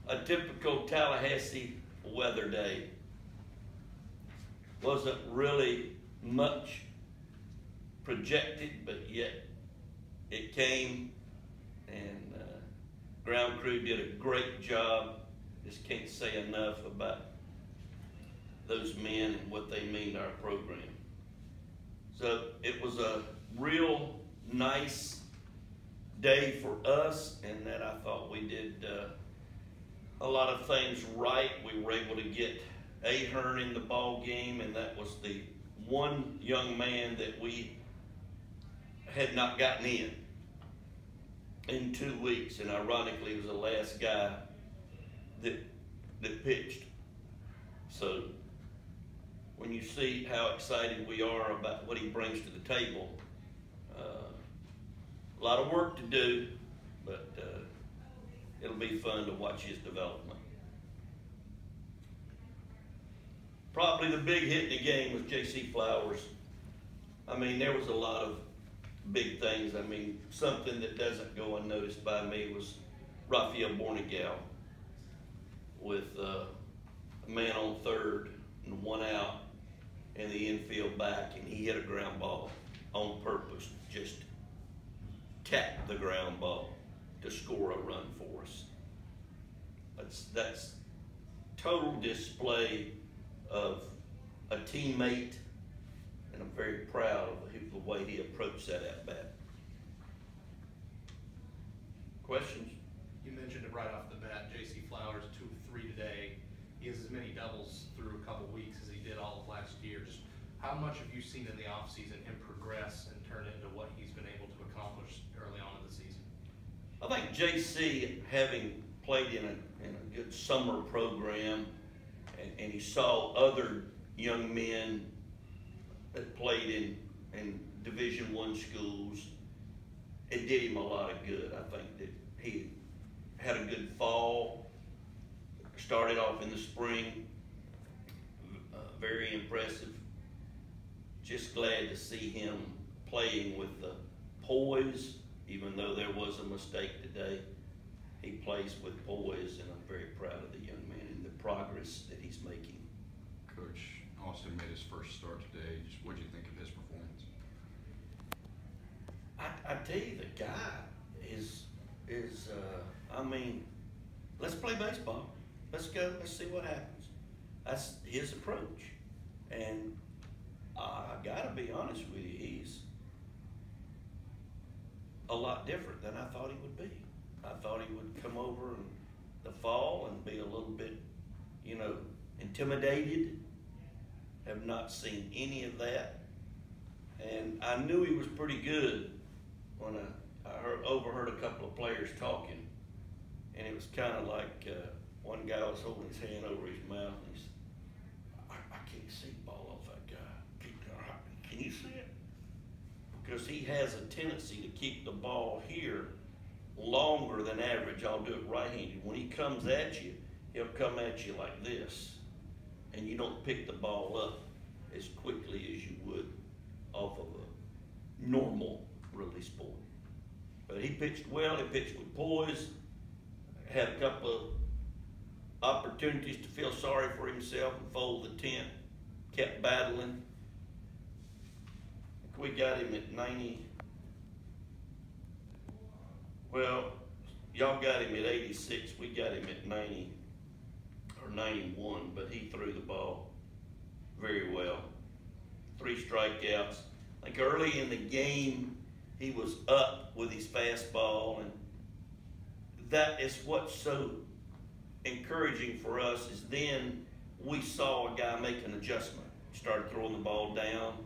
a typical Tallahassee weather day. Wasn't really much projected, but yet it came, and ground crew did a great job. Just can't say enough about those men and what they mean to our program. So it was a real nice day for us, and that I thought we did a lot of things right. We were able to get Ahern in the ball game, and that was the one young man that we had not gotten in 2 weeks, and ironically he was the last guy that pitched. So when you see how excited we are about what he brings to the table, a lot of work to do, but it'll be fun to watch his development. Probably the big hit in the game was J.C. Flowers. I mean, there was a lot of big things. I mean, something that doesn't go unnoticed by me was Rafael Bornegal with a man on third and one out in the infield back, and he hit a ground ball on purpose, just tapped the ground ball to score a run for us. That's total display of a teammate, and I'm very proud of the way he approached that at bat. Questions? You mentioned it right off the bat. J.C. Flowers 2 of 3 today. He has as many doubles through a couple weeks as he did all of last year. Just how much have you seen in the offseason him progress and turn into what he's been able to accomplish early on in the season? I think J.C., having played in a good summer program, and he saw other young men that played in Division I schools, it did him a lot of good. I think that he had a good fall, started off in the spring, very impressive. Just glad to see him playing with the poise, even though there was a mistake today. He plays with poise, and I'm very proud of the young man and the progress that he's making. Coach, Austin made his first start today. Just what did you think of his performance? I tell you, the guy is I mean, let's play baseball. Let's go. Let's see what happens. That's his approach. And I gotta be honest with you, he's a lot different than I thought he would be. I thought he would come over in the fall and be a little bit, intimidated. Have not seen any of that. And I knew he was pretty good when I overheard a couple of players talking. And it was kind of like one guy was holding his hand over his mouth, and he said, I can't see the ball off that guy. Can you see it? Because he has a tendency to keep the ball here longer than average. I'll do it right-handed. When he comes at you, he'll come at you like this, and you don't pick the ball up as quickly as you would off of a normal release point. But he pitched well. He pitched with poise. Had a couple of opportunities to feel sorry for himself and fold the tent. Kept battling. We got him at 90. Well, y'all got him at 86. We got him at 90 or 91, but he threw the ball very well. 3 strikeouts. I think early in the game, he was up with his fastball, and that is what's so encouraging for us, is then we saw a guy make an adjustment. Started throwing the ball down.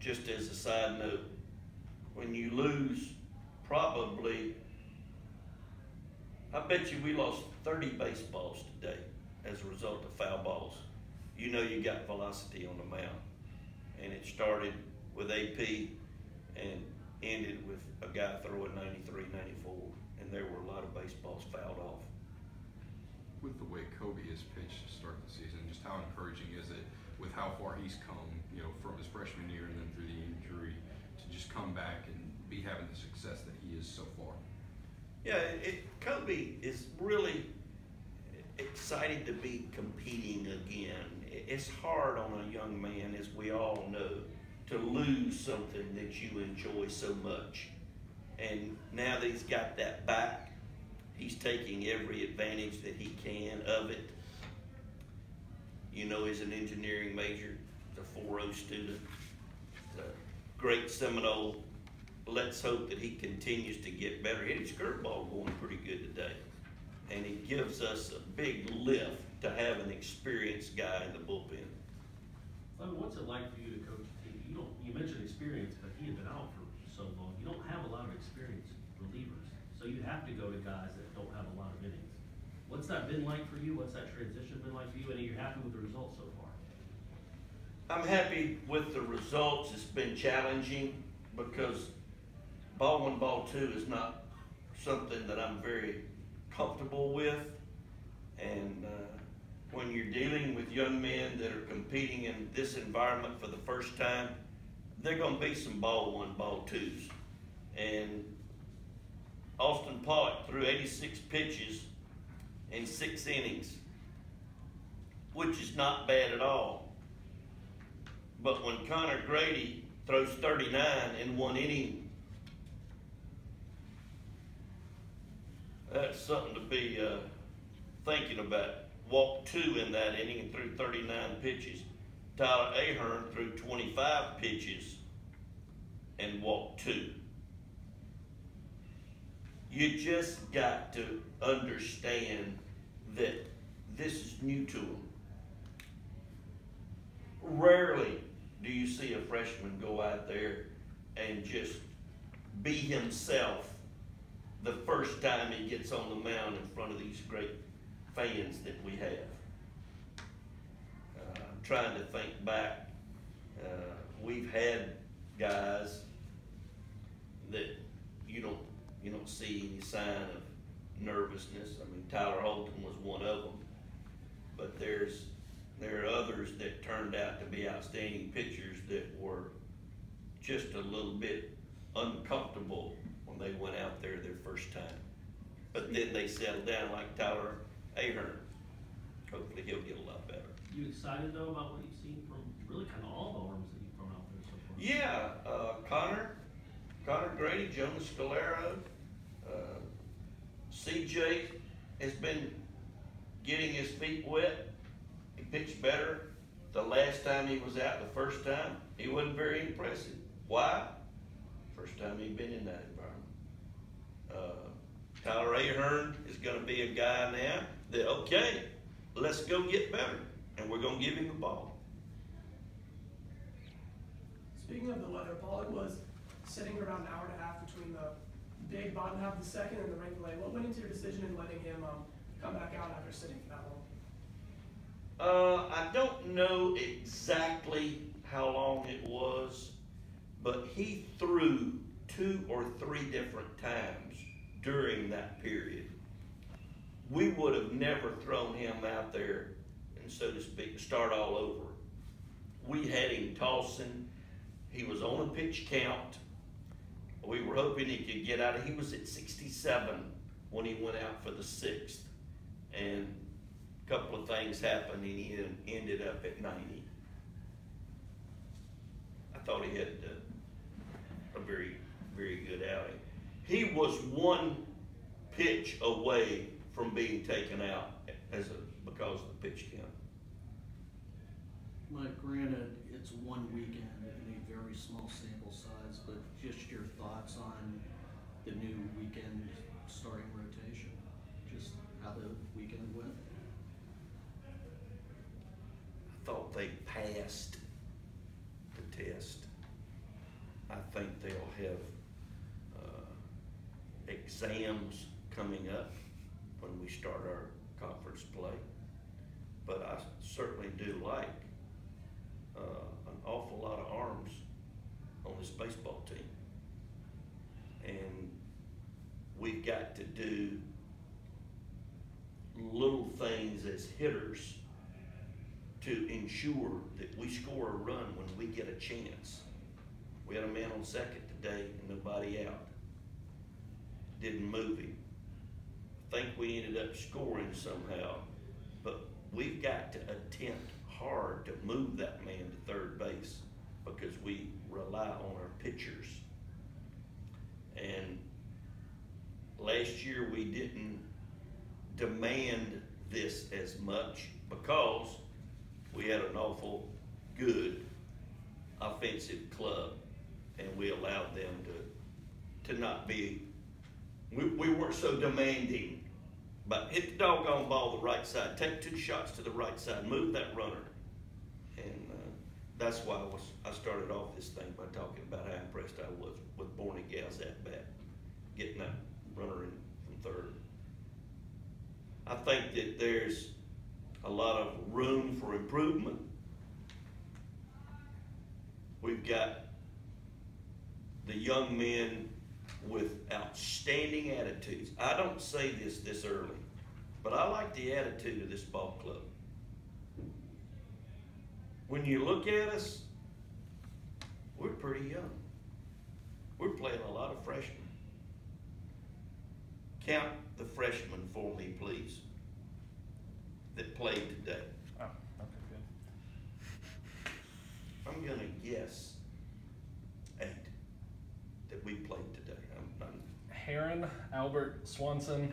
Just as a side note, when you lose, probably, I bet you we lost 30 baseballs today as a result of foul balls. You know you got velocity on the mound. And it started with AP and ended with a guy throwing 93, 94. And there were a lot of baseballs fouled off. With the way Kobe has pitched to start the season, just how encouraging is it with how far he's come, from his freshman year and then through the injury, to just come back and be having the success that he is so far? Yeah, Kobe is really excited to be competing again. It's hard on a young man, as we all know, to lose something that you enjoy so much. And now that he's got that back, he's taking every advantage that he can of it. You know, he's an engineering major, a 4.0 student, a great Seminole. Let's hope that he continues to get better. Hit his curveball going pretty good today. And it gives us a big lift to have an experienced guy in the bullpen. I mean, what's it like for you to coach a team? You mentioned experience, but he had been out for so long. You don't have a lot of experienced relievers, so you have to go to guys that don't have a lot of innings. What's that been like for you? What's that transition been like for you? And are you happy with the results so far? I'm happy with the results. It's been challenging because ball one, ball two is not something that I'm very comfortable with. And when you're dealing with young men that are competing in this environment for the first time, there are going to be some ball one, ball twos. And Austin Pollock threw 86 pitches in 6 innings, which is not bad at all. But when Connor Grady throws 39 in 1 inning, that's something to be thinking about. Walked 2 in that inning and threw 39 pitches. Tyler Ahern threw 25 pitches and walked 2. You just got to understand that this is new to them. Rarely do you see a freshman go out there and just be himself the first time he gets on the mound in front of these great fans that we have. I'm trying to think back. We've had guys that you don't see any sign of nervousness. I mean, Tyler Holton was one of them, but there are others that turned out to be outstanding pitchers that were just a little bit uncomfortable when they went out there their first time. But then they settled down, like Tyler Ahern. Hopefully he'll get a lot better. You excited though about what you've seen from really kind of all the arms that you've thrown out there so far? Yeah, Connor Grady, Jonas Scalero, CJ has been getting his feet wet. He pitched better the last time he was out. The first time, he wasn't very impressive. Why? First time he'd been in that environment. Tyler Ahern is going to be a guy now that, okay, let's go get better, and we're going to give him the ball. Speaking of the weather, Pollock was sitting around an hour and a half between the big bottom half of the second and the rain delay. What went into your decision in letting him come back out after sitting for that long? I don't know exactly how long it was, but he threw 2 or 3 different times during that period. We would have never thrown him out there and, so to speak, start all over. We had him tossing. He was on a pitch count. We were hoping he could get out. He was at 67 when he went out for the 6th. And a couple of things happened and he ended up at 90. I thought he had a very, very good outing. He was 1 pitch away from being taken out because of the pitch count. Mike, granted, it's 1 weekend and a very small sample size, but just your thoughts on the new weekend starting rotation, just how the weekend went? I thought they passed the test. I think they'll have exams coming up when we start our conference play. But I certainly do like an awful lot of arms on this baseball team. And we've got to do little things as hitters to ensure that we score a run when we get a chance. We had a man on second today and nobody out. Didn't move him. think we ended up scoring somehow, but we've got to attempt hard to move that man to third base because we rely on our pitchers. And last year we didn't demand this as much because we had an awful good offensive club, and we allowed them to not be, we weren't so demanding, but hit the doggone ball the right side, take 2 shots to the right side, move that runner. And that's why I started off this thing by talking about how impressed I was with Bornigal's at bat, getting that runner in from third. I think that there's a lot of room for improvement. We've got the young men with outstanding attitudes. I don't say this early, but I like the attitude of this ball club. When you look at us, we're pretty young. We're playing a lot of freshmen. Count the freshmen for me, please, that played today. Oh, okay, good. I'm gonna guess 8 that we played today. I'm Heron, Albert, Swanson,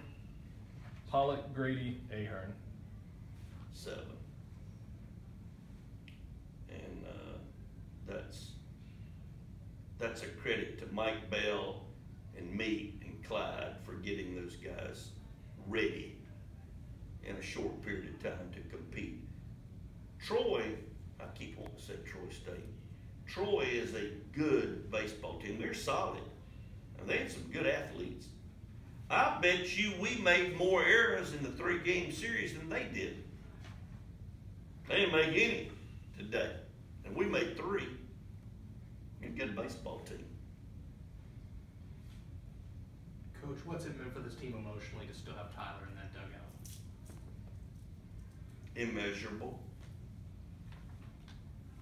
Pollock, Grady, Ahern. 7. And that's a credit to Mike Bell and me and Clyde for getting those guys ready in a short period of time to compete. Troy, I keep wanting to say Troy State. Troy is a good baseball team. They're solid. And they had some good athletes. I bet you we made more errors in the 3-game series than they did. They didn't make any today. And we made 3. A good baseball team. Coach, what's it meant for this team emotionally to still have Tyler in that dugout? Immeasurable.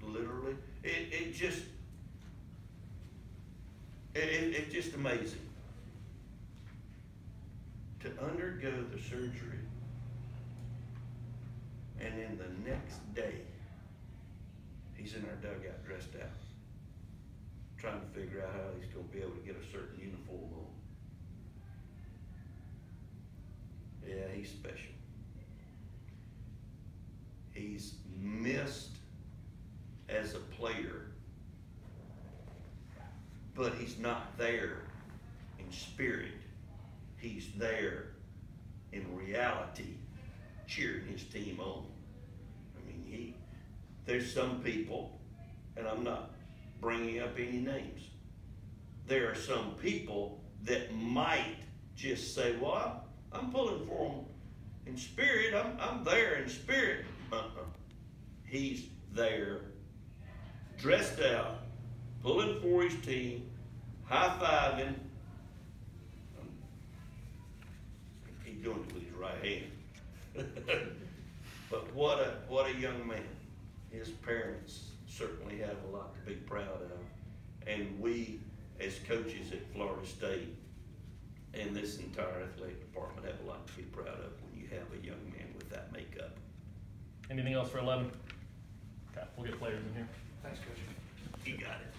Literally. It's just amazing to undergo the surgery and then the next day he's in our dugout dressed out, trying to figure out how he's going to be able to get a certain uniform on. Yeah, he's special. He's missed as a player, but he's not there in spirit. He's there in reality, cheering his team on. I mean, there's some people, and I'm not bringing up any names, there are some people that might just say, well, I'm pulling for him in spirit. I'm there in spirit. He's there, dressed out, pulling for his team, high-fiving. He's doing it with his right hand. But what a young man. His parents certainly have a lot to be proud of. And we, as coaches at Florida State, and this entire athletic department have a lot to be proud of when you have a young man with that makeup. Anything else for 11? Okay, we'll get players in here. Thanks, Coach. You got it.